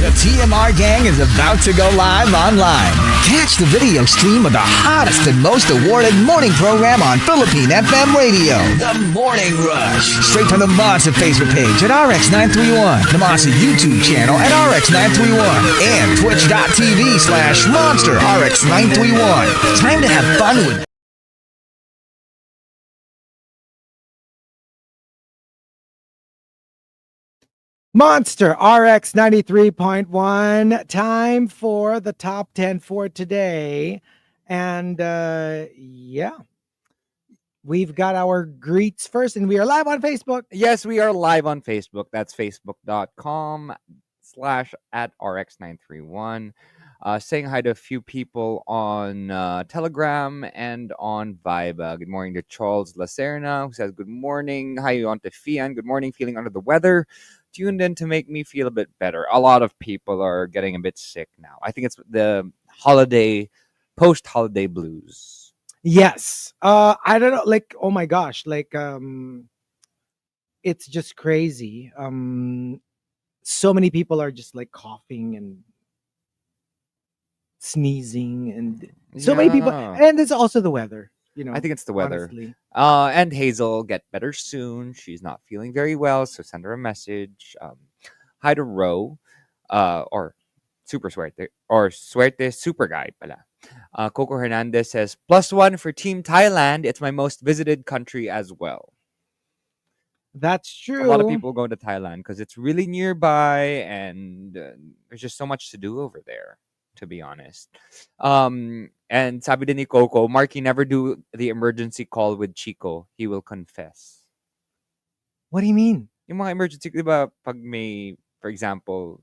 The TMR gang is about to go live online. Catch the video stream of the hottest and most awarded morning program on Philippine FM radio. The Morning Rush. Straight from the Monster Facebook page at RX931, the Monster YouTube channel at RX931, and twitch.tv/Monster RX931. Time to have fun with Monster RX 93.1. Time for the top 10 for today. And yeah, we've got our greets first, and we are live on Facebook. Yes, we are live on Facebook. That's facebook.com/@RX931. Saying hi to a few people on Telegram and on Vibe. Good morning to Charles Lacerna, who says, good morning. Hi on to Fian. Good morning. Feeling under the weather. Tuned in to make me feel a bit better. A lot of people are getting a bit sick now. I think it's the post-holiday blues. Yes. I don't know, like, oh my gosh, like it's just crazy. So many people are just like coughing and sneezing, and so many people, and it's also the weather. I think it's the weather. Honestly. And Hazel, get better soon. She's not feeling very well, so send her a message. Hi to Ro, or Super Suerte, or Suerte Super Guy pala. Coco Hernandez says, +1 for Team Thailand. It's my most visited country as well. That's true. A lot of people go to Thailand because it's really nearby, and there's just so much to do over there, to be honest. And sabi din ni Coco, Markki, never do the emergency call with Chico. He will confess. What do you mean? Yung mga emergency, di ba, pag may, for example,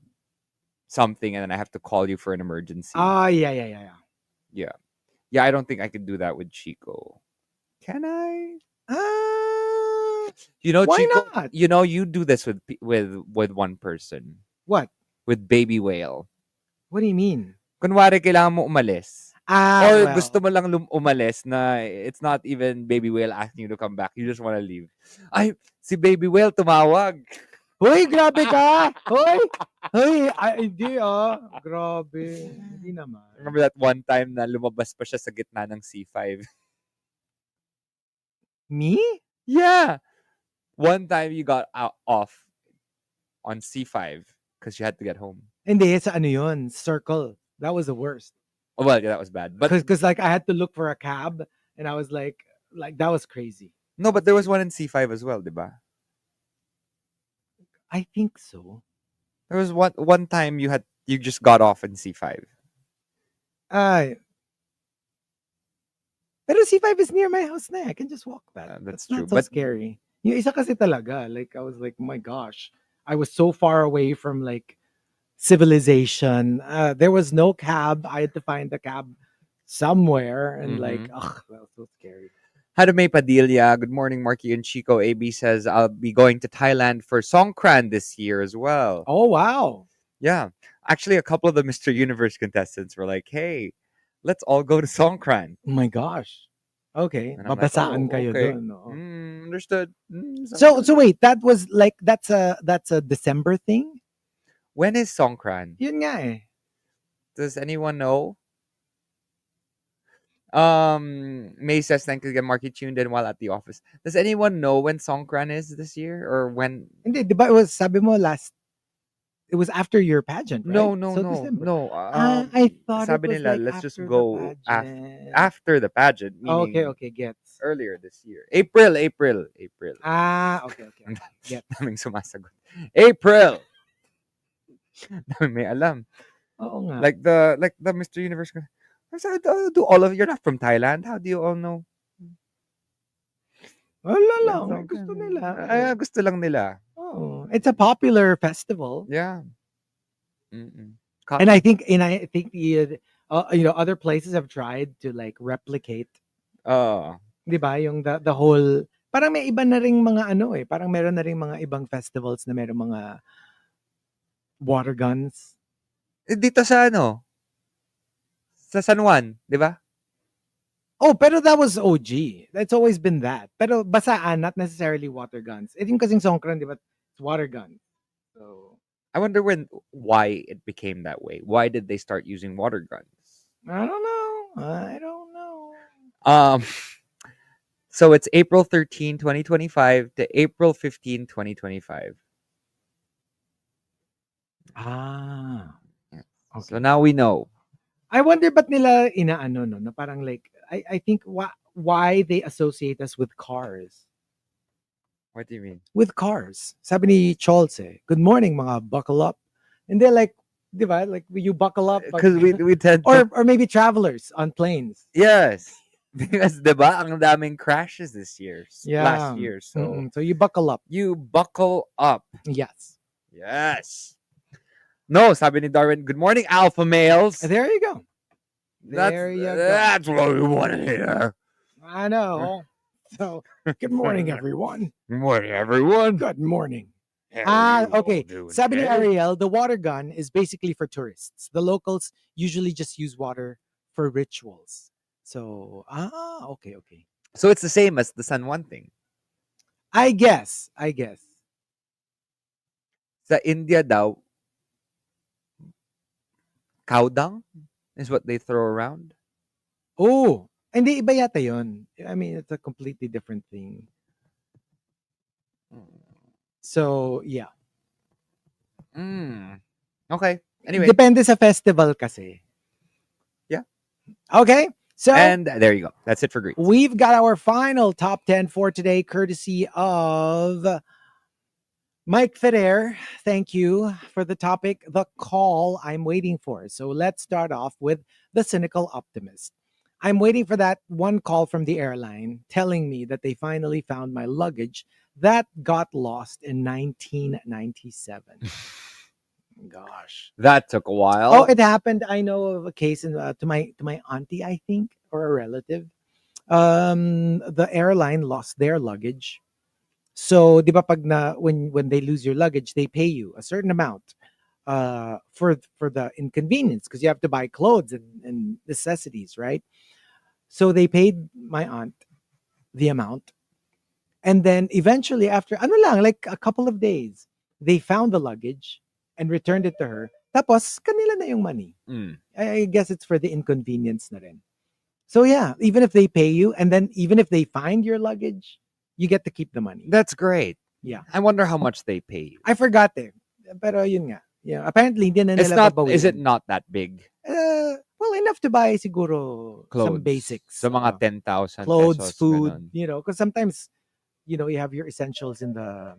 something and then I have to call you for an emergency. Yeah. Yeah, I don't think I could do that with Chico. Can I? Why Chico, not? you do this with one person. What? With Baby Whale. What do you mean? Kunwari, kailangan mo umalis. Or gusto mo lang umalis na it's not even Baby Whale asking you to come back. You just want to leave. Ay, si Baby Whale tumawag. Hoy, grabe ka! Hoy! Hindi Grabe. Hindi naman. Remember that one time na lumabas pa siya sa gitna ng C5? Me? Yeah. One time you got off on C5 because you had to get home. Hindi, sa ano yun? Circle. That was the worst. Oh, well, yeah, that was bad. But because like I had to look for a cab, and I was like that was crazy. No, but there was one in C5 as well, diba? I think so. There was one time you just got off in C5. Pero C5 is near my house na. I can just walk that. That's true. Not so but scary. Yung isa kasi talaga, like I was like, oh my gosh, I was so far away from like civilization. There was no cab. I had to find the cab somewhere, and that was so scary. Hadame Padilla, good morning, Markki and Chico. AB says, I'll be going to Thailand for Songkran this year as well. Oh, wow. Yeah. Actually, a couple of the Mr. Universe contestants were like, hey, let's all go to Songkran. Oh my gosh. Okay. Mabasaan kayo dun, no? Understood. So wait, that was like, that's a December thing? When is Songkran? Yun nga eh. Does anyone know? May says, thank you again, Markki tuned in while at the office. Does anyone know when Songkran is this year, or when? Hindi, diba it was, sabi mo it was after your pageant, right? No. I thought sabi it was nila, like let's just after go the after the pageant. Okay, gets. Earlier this year. April. Okay. Get. Daming sumasagot. April. Daming may alam. Oo nga. Like the Mr. Universe. Do all of you're not from Thailand? How do you all know? Wala lang. Gusto nila. Gusto lang nila. Oh, it's a popular festival. Yeah. And I think the other places have tried to like replicate. Diba? Yung the whole, parang may iba na ring mga parang meron na ring mga ibang festivals na meron mga water guns. Dito sa sa San Juan, di ba? Oh, pero that was OG. It's always been that. Pero basaan, not necessarily water guns. It yung kasing Songkran, di ba? It's water gun. So I wonder why it became that way. Why did they start using water guns? I don't know. I don't know. Um, so it's April 13, 2025 to April 15, 2025. Ah. Yeah. Okay. So now we know. I wonder ba't nila inaano no, na parang like I think why they associate us with cars. What do you mean? With cars. Sabi ni Cholse, good morning mga buckle up. And they're like, di ba? Like you buckle up Because we tend to... or maybe travelers on planes. Yes. Because diba, ang daming crashes this year. Yeah. Last year. So So you buckle up. you buckle up. Yes. Yes. No, sabi ni Darwin, good morning, alpha males. There you go. There you go. That's what we want to hear. I know. So, good morning, everyone. Good morning, everyone. Good morning. How you all Okay. doing Sabi ni today? Ariel, the water gun is basically for tourists. The locals usually just use water for rituals. So, okay. So it's the same as the San Juan thing. I guess. Sa India daw, cow dung is what they throw around. Oh, hindi iba yata yun. I mean, it's a completely different thing. So, yeah. Okay. Anyway. Depende sa festival kasi. Yeah. Okay. So, and there you go. That's it for greets. We've got our final top 10 for today, courtesy of Mike Ferrer. Thank you for the topic, the call I'm waiting for. So let's start off with the cynical optimist. I'm waiting for that one call from the airline telling me that they finally found my luggage that got lost in 1997. Gosh, that took a while. Oh, it happened. I know of a case to my auntie, I think, or a relative. The airline lost their luggage. So, di ba pag when they lose your luggage, they pay you a certain amount for the inconvenience because you have to buy clothes and necessities, right? So they paid my aunt the amount. And then eventually after like a couple of days, they found the luggage and returned it to her. Tapos kanila na yung money. I guess it's for the inconvenience na rin. So yeah, even if they pay you and then even if they find your luggage, you get to keep the money. That's great. Yeah. I wonder how much they pay you. I forgot it. Pero yun nga. Yeah, apparently hindi na It's nila not, babawiin. is it not that big? Well, enough to buy siguro Clothes. some basics. So mga 10,000 clothes, pesos, food, ganun. because sometimes, you have your essentials in the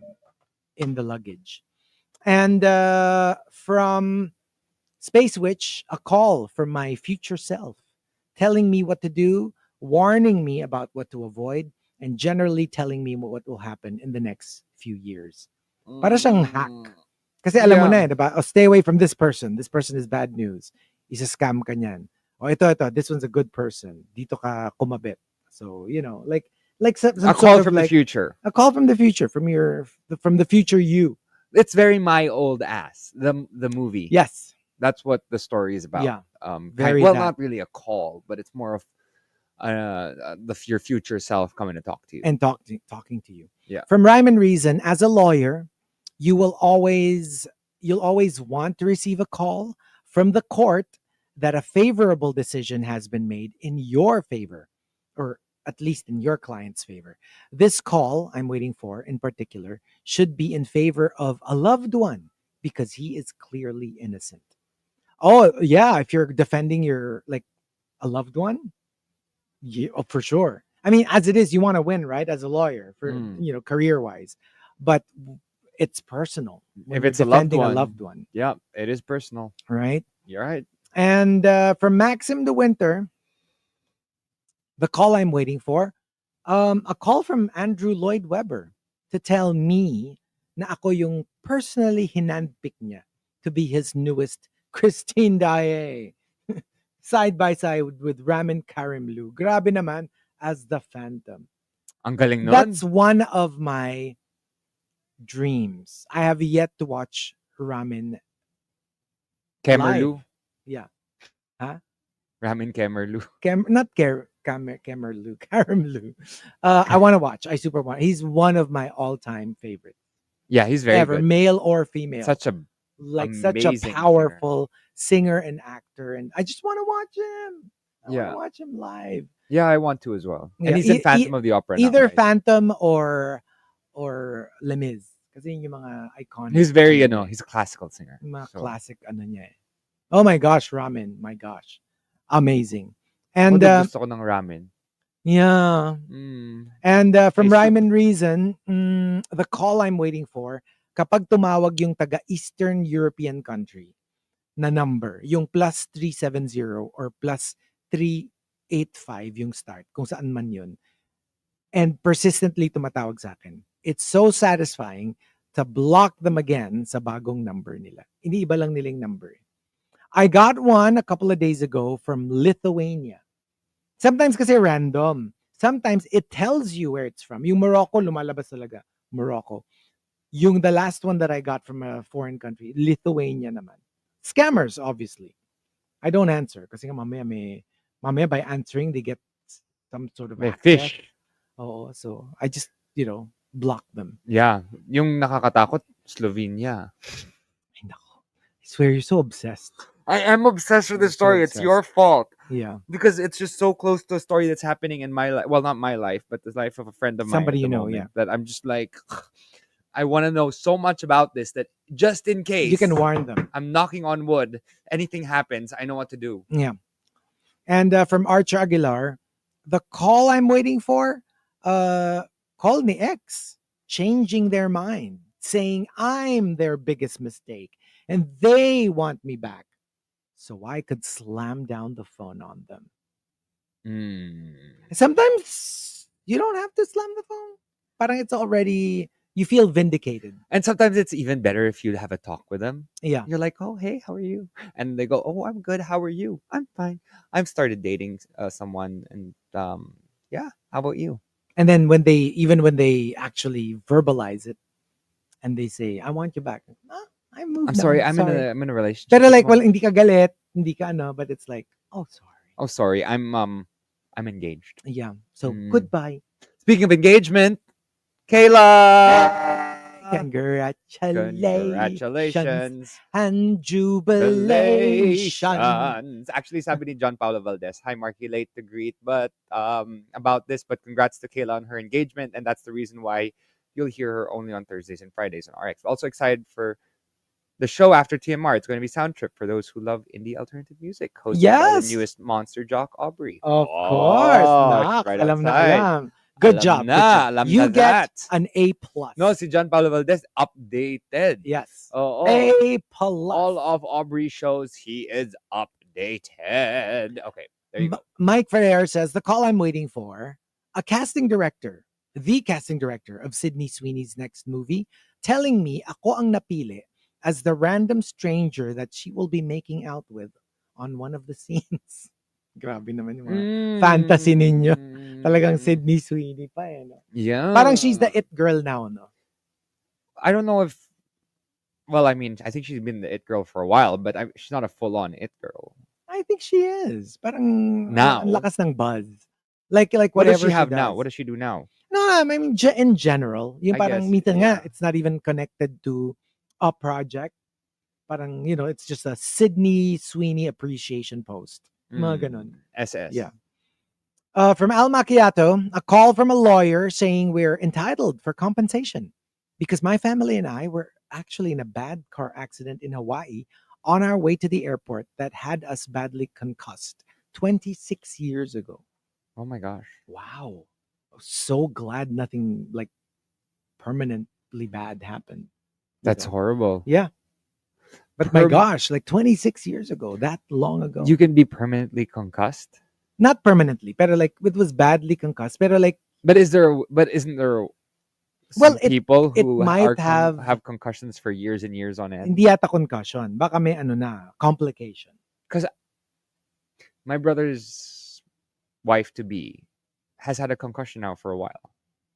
luggage. And from Space Witch, a call from my future self telling me what to do, warning me about what to avoid, and generally telling me what will happen in the next few years. Para siyang hack. Kasi alam mo na diba? Oh, stay away from this person. This person is bad news. Isa-scam ka niyan. Oh, ito. This one's a good person. Dito ka kumabit. So, like some a call from the future. A call from the future, from the future you. It's very My Old Ass, the movie. Yes. That's what the story is about. Yeah. Not really a call, but it's more of your future self coming to talk to you. And talking to you. Yeah. From Rhyme and Reason, as a lawyer, you'll always want to receive a call from the court that a favorable decision has been made in your favor, or at least in your client's favor. This call I'm waiting for in particular should be in favor of a loved one because he is clearly innocent. Oh, yeah, if you're defending your a loved one, for sure. I mean, as it is, you want to win, right? As a lawyer, for career-wise, but it's personal. If it's defending a loved one, yeah, it is personal, right? You're right. And from Maxim de Winter, the call I'm waiting for, a call from Andrew Lloyd Webber to tell me na ako yung personally hinandpick niya to be his newest Christine Daae. Side by side with Ramin Karimloo. Grabe naman as the Phantom. Ang galing nun. That's one of my dreams. I have yet to watch Ramin Kamerloo. Yeah. Huh? Ramin Kamerloo. Kamerloo. Karimloo. I want to watch. I super want. He's one of my all-time favorites. Yeah, he's very ever, good. Male or female. Such a like such a Amazing singer. powerful singer and actor, and I just want to watch him. I want Yeah. to watch him live. Yeah, I want to as well. Yeah, And he's in Phantom of the Opera now, Either right? Phantom or Les Mis. Kasi yun yung mga iconic. He's very, ano niya eh. he's a classical singer. Mga So, classic ano niya eh. Oh my gosh, ramen. My gosh. Amazing. And although gusto ko ng ramen. yeah. Mm. And from May Rhyme and Reason, the call I'm waiting for, kapag tumawag yung taga-Eastern European country na number, yung plus 370 or plus 385 yung start, kung saan man yun, and persistently tumatawag sa akin, it's so satisfying to block them again sa bagong number nila. Iniiba lang nilang number. I got one a couple of days ago from Lithuania. Sometimes kasi random. Sometimes it tells you where it's from. Yung Morocco, lumalabas talaga. Morocco. Yung the last one that I got from a foreign country, Lithuania naman. Scammers, obviously. I don't answer kasi mamaya by answering, they get some sort of May access. fish. Oh, so I just, block them. Yeah. Yung nakakatakot, Slovenia. Ay, nako. I swear you're so obsessed. I am obsessed with this So story. It's obsessed. your fault. Yeah. Because it's just so close to a story that's happening in my life. Well, not my life, but the life of a friend of mine. Somebody at the you know, moment, yeah. That I'm just like, I want to know so much about this that just in case You can warn them. I'm knocking on wood, anything happens, I know what to do. Yeah. And from Archer Aguilar, the call I'm waiting for, call me X, changing their mind, saying I'm their biggest mistake and they want me back. So I could slam down the phone on them. Sometimes you don't have to slam the phone. Parang it's already, you feel vindicated. And sometimes it's even better if you have a talk with them. Yeah. You're like, oh, hey, how are you? And they go, oh, I'm good. How are you? I'm fine. I've started dating someone. And yeah, how about you? And then when they actually verbalize it and they say, I want you back. I moved I'm sorry. now. I'm Sorry. in a relationship. Pero with like, well, someone. hindi ka galit, hindi ka ano, but it's like, oh, sorry. Oh, sorry. I'm engaged. Yeah. So goodbye. Speaking of engagement, Kayla! Congratulations and jubilations. Actually, sabi ni John Paulo Valdez, hi Markki, late to greet, but about this, but congrats to Kayla on her engagement, and that's the reason why you'll hear her only on Thursdays and Fridays on RX. Also excited for the show after TMR. It's going to be Sound Trip for those who love indie alternative music, hosted by the newest monster jock, Aubrey. Of course. Right alam na outside. alam. Good job. Alam you na get that. an A+. No, si John Paulo Valdez, updated. Yes. A+. A+. All of Aubrey's shows, he is updated. Okay, there you go. Mike Ferrer says, the call I'm waiting for, the casting director of Sydney Sweeney's next movie, telling me ako ang napili as the random stranger that she will be making out with on one of the scenes. Grabe naman yung mga fantasy ninyo. Talagang Sydney Sweeney pa eh. No? Yeah. Parang she's the it girl now, no? I don't know if... Well, I mean, I think she's been the it girl for a while, but she's not a full-on it girl. I think she is. Parang now. Ang lakas ng buzz. Like whatever what does she have does. now? What does she do now? No, I mean, in general. Yung parang minsan nga, it's not even connected to a project. Parang, it's just a Sydney Sweeney appreciation post. Mga ganon. SS. Yeah. From Al Macchiato, a call from a lawyer saying we're entitled for compensation because my family and I were actually in a bad car accident in Hawaii on our way to the airport that had us badly concussed 26 years ago. Oh my gosh. Wow. So glad nothing like permanently bad happened. That's horrible. Yeah. But my gosh, like 26 years ago, that long ago. You can be permanently concussed? Not permanently, pero like it was badly concussed. Pero like, isn't there people who might have concussions for years and years on end? Hindi yata concussion. Baka may complication. Because my brother's wife-to-be has had a concussion now for a while.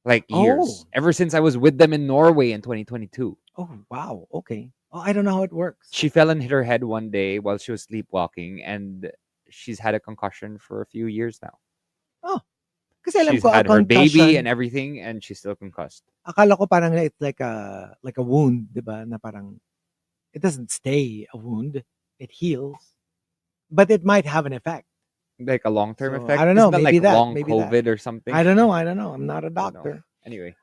Like years. Ever since I was with them in Norway in 2022. Oh, wow. Okay. Oh, I don't know how it works. She fell and hit her head one day while she was sleepwalking, and she's had a concussion for a few years now. Oh. Kasi alam she's ko, had her baby and everything, and she's still concussed. Akala ko parang it's like a wound, di ba? Na parang it doesn't stay a wound. It heals, but it might have an effect. Like a long-term So, effect. I don't know. Isn't that Maybe like that. long Maybe that. COVID or something? I don't know. I'm not a Don't know. doctor. Anyway,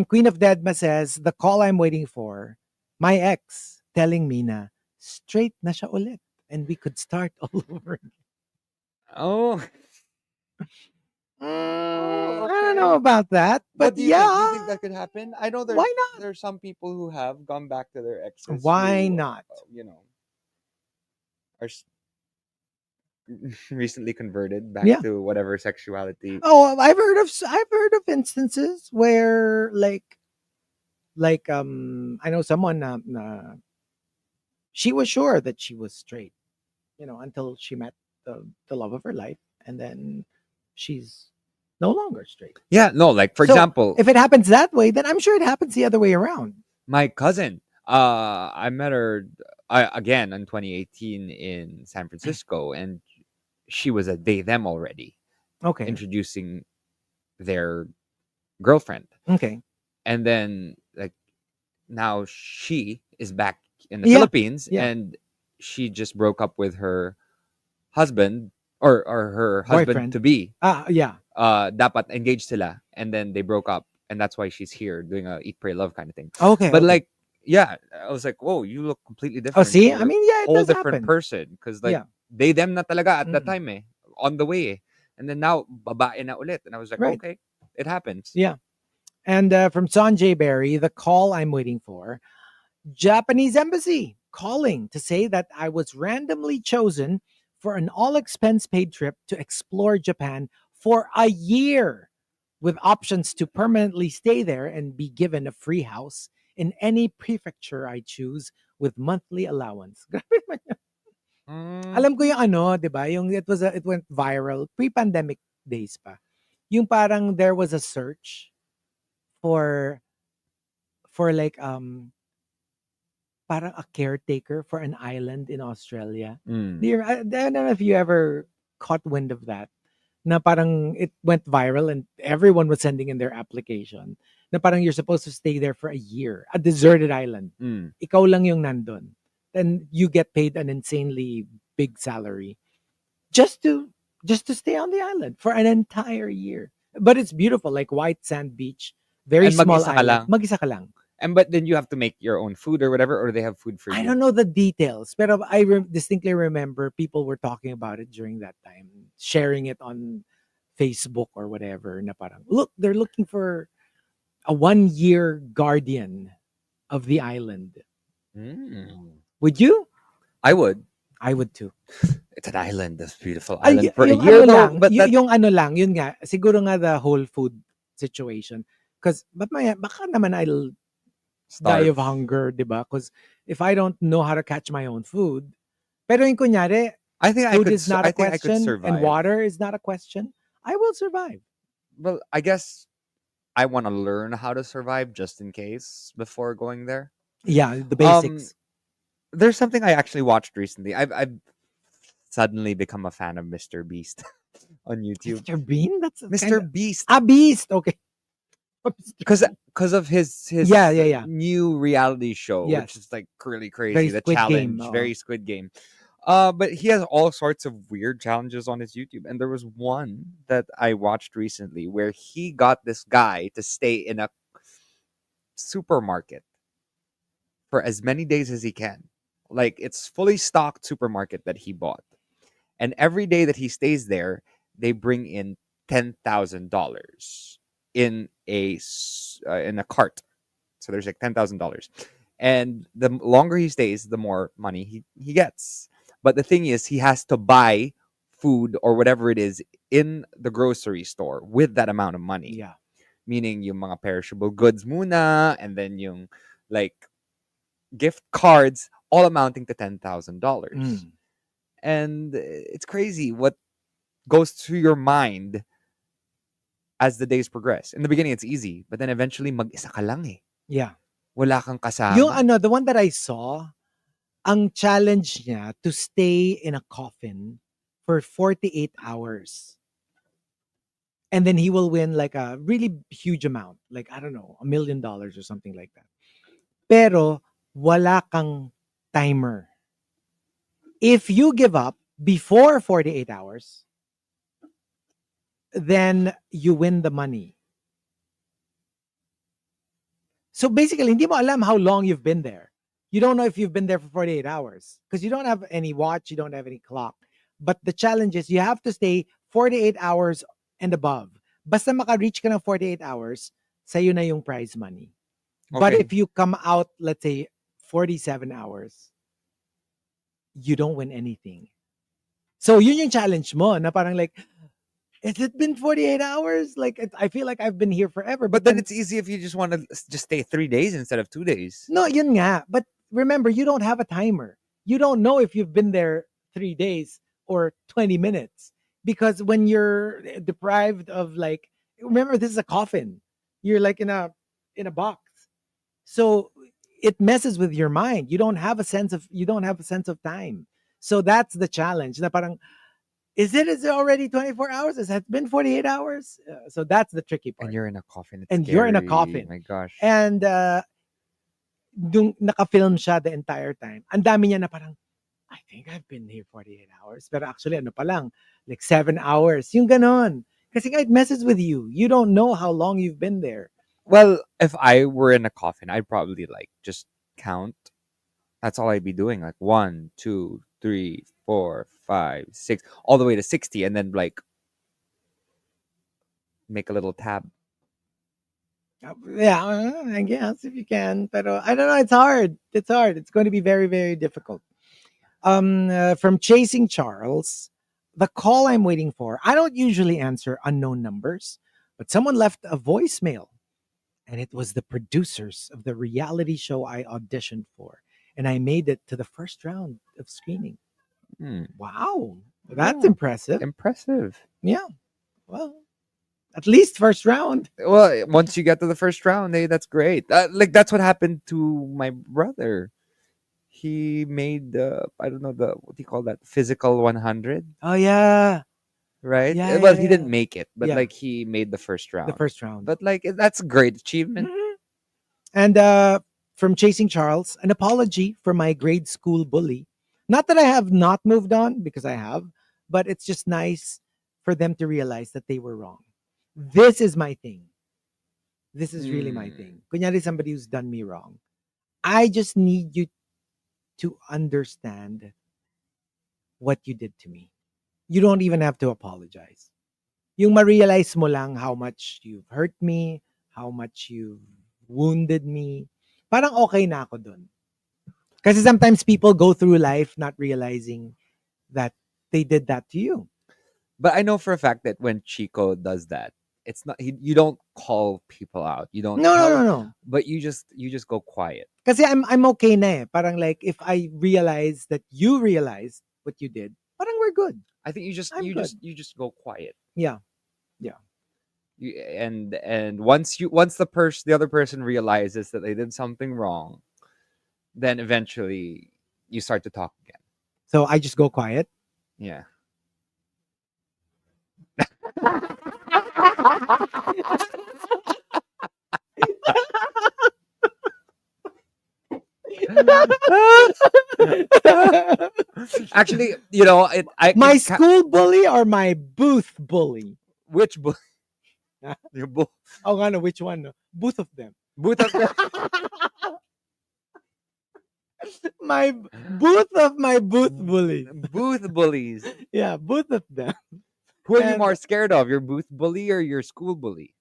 Queen of Deadma says, the call I'm waiting for, my ex telling me na straight na siya ulit and we could start all over. oh, I okay. don't know about that, but What do you think? Do you yeah, think that could happen? I know why not? there's some people who have gone back to their exes. Why who, not? Are recently converted back Yeah. to whatever sexuality. Oh, I've heard of instances where I know someone she was sure that she was straight, until she met the love of her life, and then she's no longer straight. Yeah, no, like for So, example, if it happens that way, then I'm sure it happens the other way around. my cousin, I met her again in 2018 in San Francisco, and she was a they them already, Okay. introducing their girlfriend, Okay. and then like now she is back in the Yeah, Philippines, yeah. and she just broke up with her husband or her husband Boyfriend. to be. Yeah. Dapat engaged sila, and then they broke up, and that's why she's here doing a eat, pray, love kind of thing. Okay. But okay. like, yeah, I was like, whoa, you look completely Oh, different. see? You're I mean, yeah, it whole does different happen. person, because like Yeah. they them na talaga at that Mm. time on the way, and then now babae na ulit, and I was like, Right. okay, it happens. Yeah. And from Sanjay Berry, the call I'm waiting for, Japanese embassy calling to say that I was randomly chosen for an all expense paid trip to explore Japan for a year, with options to permanently stay there and be given a free house in any prefecture I choose with monthly allowance. Grabe naman yun. Alam ko yung di ba? Yung it went viral pre-pandemic days pa. Yung parang there was a search for like parang a caretaker for an island in Australia. I don't know if you ever caught wind of that. Na parang it went viral and everyone was sending in their application. Na parang you're supposed to stay there for a year, a deserted island. Ikaw lang yung nandun. Then you get paid an insanely big salary just to stay on the island for an entire year. But it's beautiful, like white sand beach, very And small mag-isa ka island. lang. Mag-isa ka lang. But then you have to make your own food or whatever, or they have food for you. I don't know the details, but I distinctly remember people were talking about it during that time, sharing it on Facebook or whatever. Na parang, look, they're looking for a 1-year guardian of the island. Would you? I would. I would too. It's an island, this beautiful island for a yung year ano though. lang, But yung ano lang, yun nga, siguro nga the whole food situation. Because, baka naman I'll die of hunger, di ba? Because if I don't know how to catch my own food, pero yung kunyari, I think food is not a I could question survive. and water is not a question, I will survive. Well, I guess I want to learn how to survive just in case before going there. Yeah, the basics. There's something I actually watched recently. I've suddenly become a fan of Mr. Beast on YouTube. Mr. Bean? That's Mr. Beast. Beast. Okay. Because of his Yeah. new reality show, Yes. which is like really crazy. Very The Squid challenge, Game, very Squid Game. But he has all sorts of weird challenges on his YouTube, and there was one that I watched recently where he got this guy to stay in a supermarket for as many days as he can. Like it's fully stocked supermarket that he bought, and every day that he stays there, they bring in $10,000 in a cart. So there's like $10,000, and the longer he stays, the more money he gets. But the thing is, he has to buy food or whatever it is in the grocery store with that amount of money. Yeah. Meaning yung mga perishable goods muna, and then yung like gift cards, all amounting to $10,000. And it's crazy what goes through your mind as the days progress. In the beginning, it's easy, but then eventually mag-isa ka lang eh. Yeah. Wala kang kasama. Yung the one that I saw, ang challenge niya to stay in a coffin for 48 hours. And then he will win like a really huge amount. Like, I don't know, $1 million or something like that. Pero, wala kang timer. If you give up before 48 hours, then you win the money. So basically, hindi mo alam how long you've been there. You don't know if you've been there for 48 hours because you don't have any watch, you don't have any clock. But the challenge is you have to stay 48 hours and above. Basta maka-reach ka ng 48 hours, sa'yo na yung prize money. But Okay. if you come out, let's say, 47 hours, you don't win anything. So yun yung challenge mo na parang like, has it been 48 hours? Like, I feel like I've been here forever. But then it's easy if you just want to just stay 3 days instead of 2 days. No, yun nga. But remember, you don't have a timer. You don't know if you've been there 3 days or 20 minutes. Because when you're deprived of like, remember, this is a coffin. You're like in a box. So it messes with your mind. You don't have a sense of time. So that's the challenge. Na parang, is it already 24 hours? Has it been 48 hours? So that's the tricky part. And you're in a coffin. And you're in a coffin. My gosh. And dung naka-film siya the entire time. Ang dami niya na parang, I think I've been here 48 hours. Pero actually, ano pa lang, like 7 hours. Yung ganon. Kasi it messes with you. You don't know how long you've been there. Well, if I were in a coffin, I'd probably like just count. That's all I'd be doing. Like 1, 2, 3, 4, 5, 6, all the way to 60, and then like make a little tab. Yeah, I guess if you can. Pero I don't know. It's hard. It's hard. It's going to be very, very difficult. From Chasing Charles, the call I'm waiting for. I don't usually answer unknown numbers, but someone left a voicemail, and it was the producers of the reality show I auditioned for, and I made it to the first round of screening. Wow, that's impressive. Impressive. Yeah. Well, at least first round. Well, once you get to the first round, that's great. Like that's what happened to my brother. He made I don't know what do you call that, physical 100, Oh yeah, right? Yeah, Well, yeah, he didn't yeah. make it, but Yeah. like he made the first round. the first round. But like that's a great achievement. Mhm. And from Chasing Charles, an apology for my grade school bully. Not that I have not moved on, because I have, but it's just nice for them to realize that they were wrong. This is my thing. This is really my thing. Kunyari, somebody who's done me wrong. I just need you to understand what you did to me. You don't even have to apologize. Yung ma-realize mo lang how much you've hurt me, how much you've wounded me. Parang okay na ako dun. Kasi sometimes people go through life not realizing that they did that to you. But I know for a fact that when Chico does that, it's not you don't call people out. You don't tell, No. but you just go quiet. Kasi I'm okay na eh. Parang like if I realize that you realized what you did, parang we're good. I think you just go quiet. Yeah. And once the other person realizes that they did something wrong, then eventually you start to talk again. So I just go quiet. Yeah. Actually, My school bully or my booth bully? which book? Your book. Oh, ano, which one? No? Both of them. Both of them. Both of my booth bullies. Booth bullies. Yeah, both of them. Who are you And- more scared of? Your booth bully or your school bully?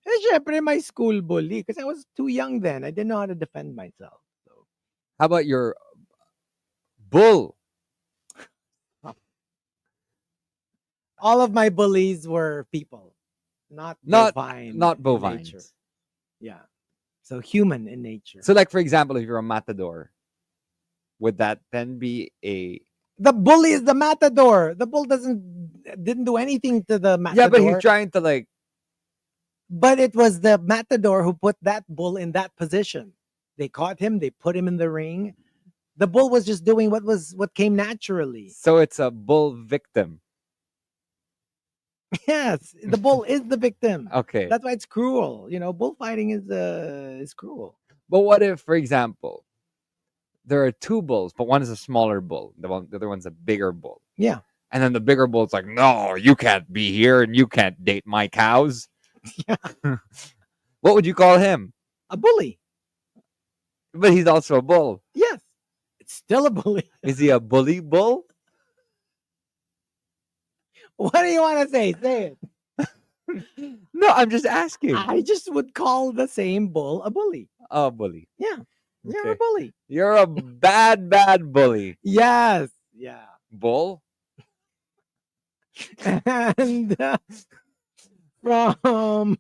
Eh, syempre, my school bully. Because I was too young then. I didn't know how to defend myself. So, How about your bull? all of my bullies were people, not bovine. Not in bovines. nature. Yeah. So human in nature. So, like for example, if you're a matador, would that then be a the bully is the matador. The bull didn't do anything to the matador. yeah? But he's trying to like But it was the matador who put that bull in that position. They caught him. They put him in the ring. The bull was just doing what came naturally. so it's a bull victim. Yes, the bull is the victim. Okay, That's why it's cruel. Bullfighting is cruel. but what if, for example, there are two bulls, but one is a smaller bull. The other one's a bigger bull. Yeah. And then the bigger bull's like, no, you can't be here and you can't date my cows. Yeah. What would you call him? A bully. But he's also a bull. Yes. It's still a bully. Is he a bully bull? What do you want to say? Say it. No, I'm just asking. I just would call the same bull a bully. A bully. Yeah. You're Okay. a bully. You're a bad bully. Yes. Yeah. Bull? And from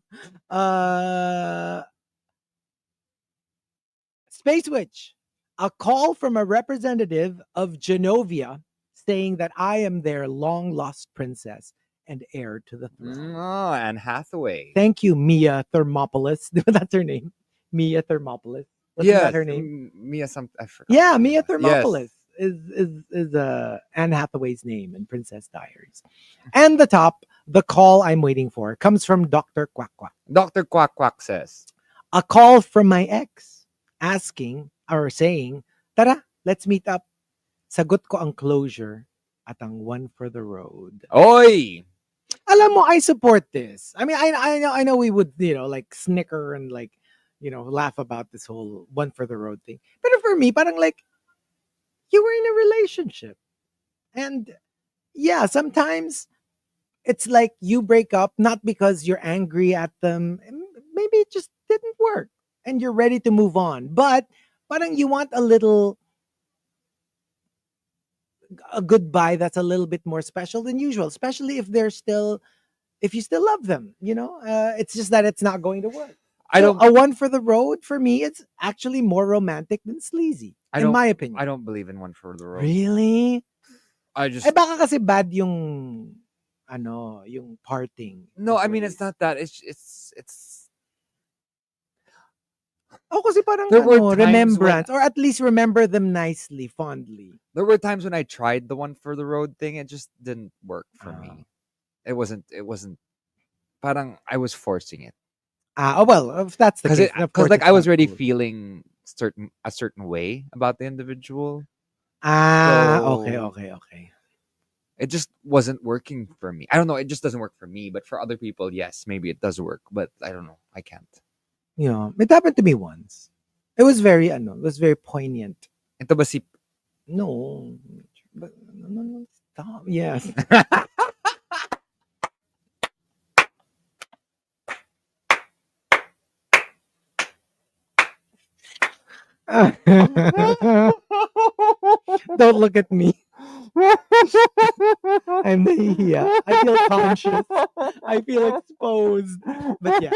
Space Witch, a call from a representative of Genovia saying that I am their long lost princess and heir to the throne. Oh, Anne Hathaway. Thank you, Mia Thermopolis. That's her name. Mia Thermopolis. Wasn't that her name? Mia something. I forgot. Yeah, Mia Thermopolis Yes. is Anne Hathaway's name in Princess Diaries. And the top, the call I'm waiting for, comes from Dr. Quack Quack. Dr. Quack Quack says, A call from my ex asking or saying, tara, let's meet up. Sagot ko ang closure at ang one for the road. Oy! Alam mo, I support this. I mean, I know we would, like snicker and like, laugh about this whole one for the road thing. But for me, parang like, you were in a relationship. And yeah, sometimes it's like you break up not because you're angry at them. Maybe it just didn't work and you're ready to move on. But parang you want a goodbye that's a little bit more special than usual, especially if you still love them, it's just that it's not going to work. A one for the road for me, it's actually more romantic than sleazy, in my opinion. I don't believe in one for the road. Really? I just baka kasi bad yung parting. No, I mean it's not that. It's Oh, kasi parang There were times remembrance, or at least remember them nicely, fondly. There were times when I tried the one for the road thing, it just didn't work for me. It wasn't parang I was forcing it. Well, if that's the case, because like I was already feeling a certain way about the individual. Okay. It just wasn't working for me. I don't know. It just doesn't work for me. But for other people, yes, maybe it does work. But I don't know. I can't. It happened to me once. It was very poignant. Ito ba si... No. But, no, stop. Yes. Don't look at me. I'm nahihiya. I feel conscious. I feel exposed. But yeah.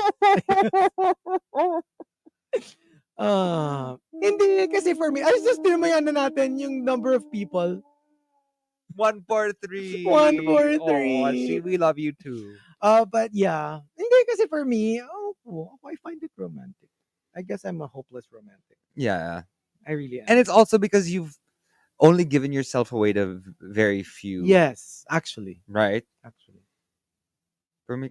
Hindi, kasi for me, just tinamayaan na natin yung number of people. 143. 143. Oh, see, we love you too. But yeah. Hindi, kasi for me, I find it romantic. I guess I'm a hopeless romantic. Yeah. I really am. And it's also because you've only given yourself away to very few. Yes, actually. Right? Actually. For me...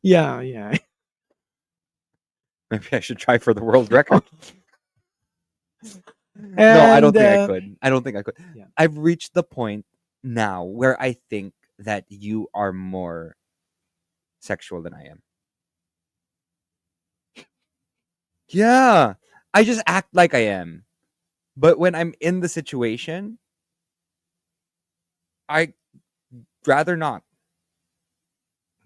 Yeah. Maybe I should try for the world record. And, no, I don't think I could. I don't think I could. Yeah. I've reached the point now where I think that you are more sexual than I am. Yeah. I just act like I am. But when I'm in the situation, I'd rather not.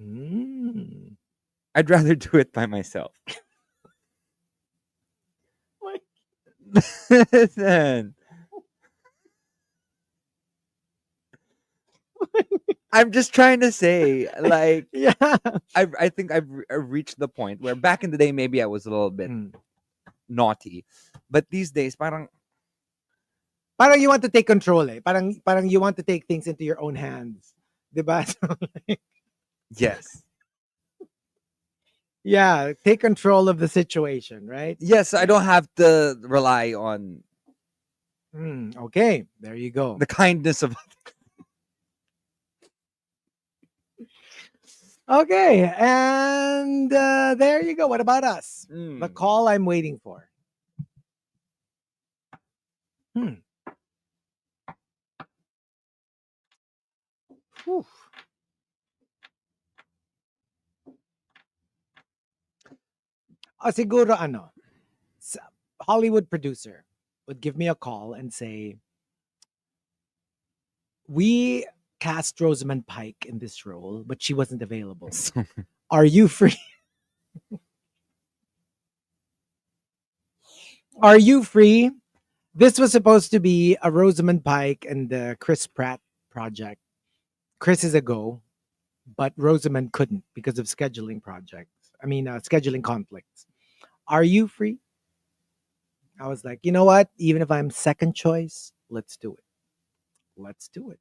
I'd rather do it by myself. Listen. I'm just trying to say, like, yeah. I think I've reached the point where back in the day, maybe I was a little bit naughty. But these days, parang you want to take control, eh. Parang you want to take things into your own hands. Diba? So, like, yes. Yeah, take control of the situation, right? Yes, I don't have to rely on okay, there you go. the kindness of Okay, and there you go. What about us? The call I'm waiting for. Whew. Siguro Hollywood producer would give me a call and say, we cast Rosamund Pike in this role, but she wasn't available. Are you free? Are you free? This was supposed to be a Rosamund Pike and the Chris Pratt project. Chris is a go, but Rosamund couldn't because of scheduling scheduling conflicts. Are you free? I was like, you know what? Even if I'm second choice, let's do it. Let's do it.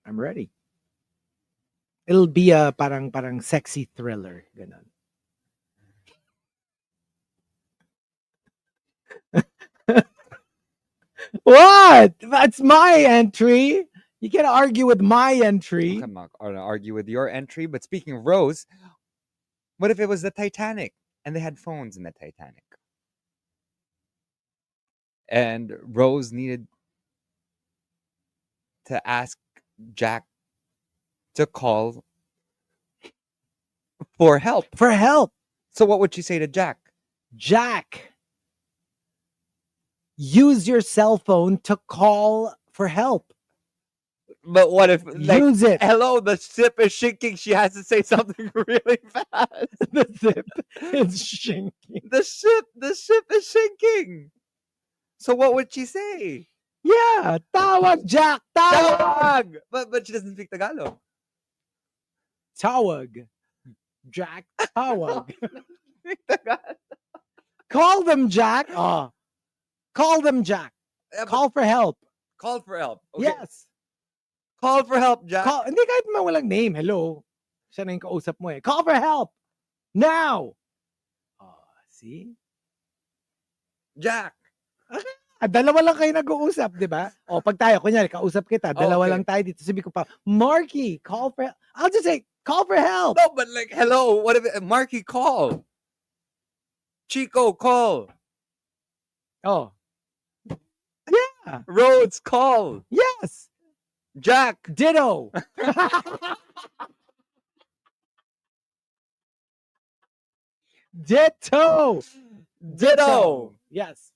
I'm ready. It'll be a parang sexy thriller. Ganon. What? That's my entry. You can't argue with my entry. I'm not going to argue with your entry. But speaking of Rose, what if it was the Titanic and they had phones in the Titanic? And Rose needed to ask Jack to call for help. For help. So what would she say to Jack? Jack, use your cell phone to call for help. But what if use it? Hello, the ship is sinking. She has to say something really fast. The ship is sinking. The ship is sinking. So what would she say? Yeah, tawag Jack, tawag. But she doesn't speak Tagalog. Tawag. Jack, tawag. Call them, Jack. Oh. Call them, Jack. Call for help. Call for help. Okay. Yes. Call for help, Jack. Hindi kahit walang name. Hello. Siya na yung kausap mo eh. Call for help. Now. Oh, see? Jack. Dalawa lang kayo nag-uusap, di ba? O, pag tayo, kunyari, kausap kita, dalawa lang tayo dito. Sabi ko pa, Markki, call for help. I'll just say, call for help. No, but like, hello, what if Markki, call. Chico, call. Oh. Yeah. Rhodes, call. Yes. Jack. Ditto. Ditto. Ditto. Yes.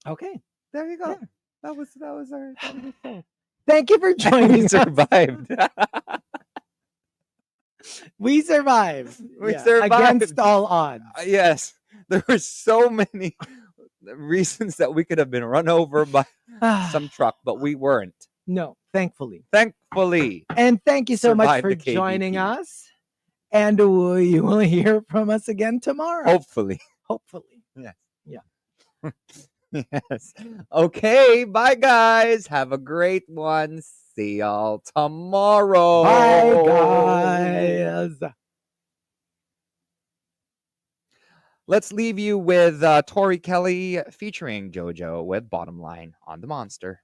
Okay. There you go. Yeah. That was our Thank you for joining We us. survived. We survived. We survived. Against all odds. Yes. There were so many reasons that we could have been run over by some truck, but we weren't. No, thankfully. Thankfully. And thank you so much Survived for the KBP. joining us. And you will hear from us again tomorrow. Hopefully. Hopefully. Yes. Yeah. Yes. Okay. Bye, guys. Have a great one. See y'all tomorrow. Bye, guys. Let's leave you with Tori Kelly featuring JoJo with Bottom Line on the Monster.